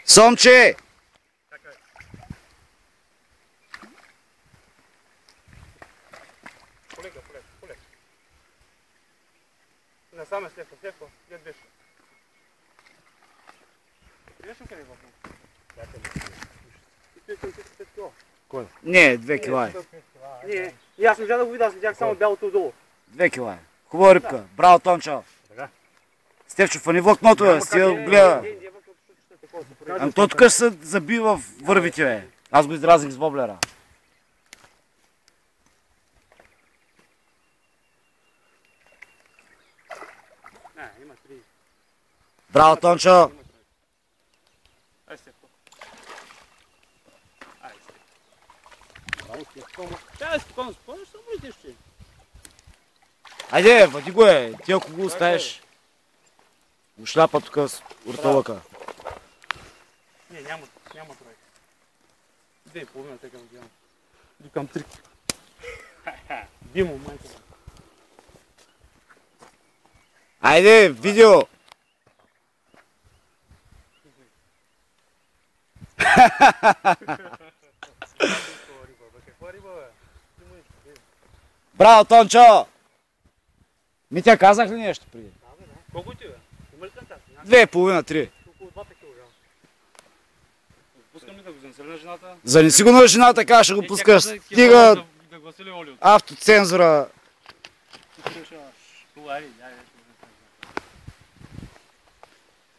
Сомче! Полека. Насаме слепо, глед беше. Виж къде въпрос? Кой? Не, 2 кила е. Не, и аз не можа да го видя, аз видях само бялото отдолу. 2 кила е. Хубава рибка. Браво, Тончо. Стефчо, фани влакното е, стига гледа. Ами то тук се заби в вървите, бе. Аз го изразих с воблера. Браво, Тончо! Айде, въди го е. Ти ако го оставиш, го шляпа тук с урталъка. Не, няма тройка. 2,5 тека му гледам. Викам 3. Димо, майка. Айде, видео! Браво, Тончо! Митя, казах ли нещо преди? Колко ти бе? Има ли тънтак? 2,5-3. Около 2 кг. Пускам ли да го занеси на жената? Занеси го на жената, така ще го пускаш. Стига автоцензура.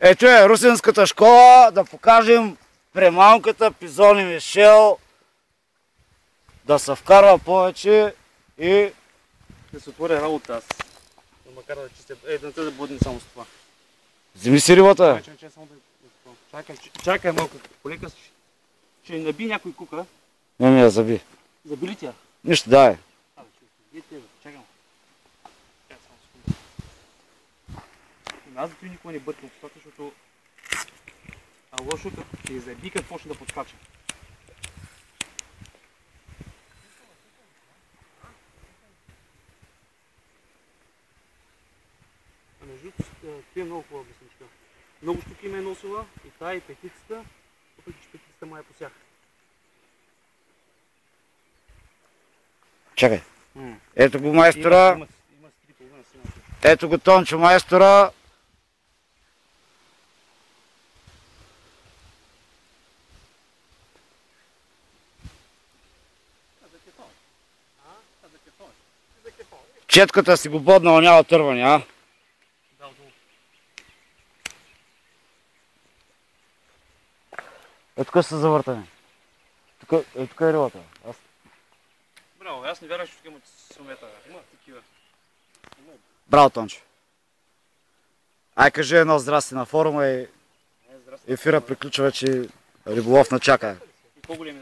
Ето е русинската школа, да покажем премалката Пизони Мишел, да се вкарва повече и да се отворя работа аз. Макар да чистя, едната да бъдне само с това. вземи си рибата. Чакай малко, полека ще наби някой кука. Не, я заби. Заби ли тя? Нищо, дай. Чакам. Аз дори никога не бъркам в устата, защото лошо като се заби, като почне да подскача. Между другото, е много хубава бесничка. Много штуки ме е носила и тая и петицата, въпреки че петицата май посях. Чакай. Ето го майстора. Ето го Тончо майстора. Четката си го боднала, няма търване, а? Е, тук се завъртане. Тук е рилата. Браво, аз не вярвам, че тук имат сумета. Има такива. Браво, Тончо. Ай, кажи едно здрасти на форума и ефира приключва вече риболов на чака. И по-големи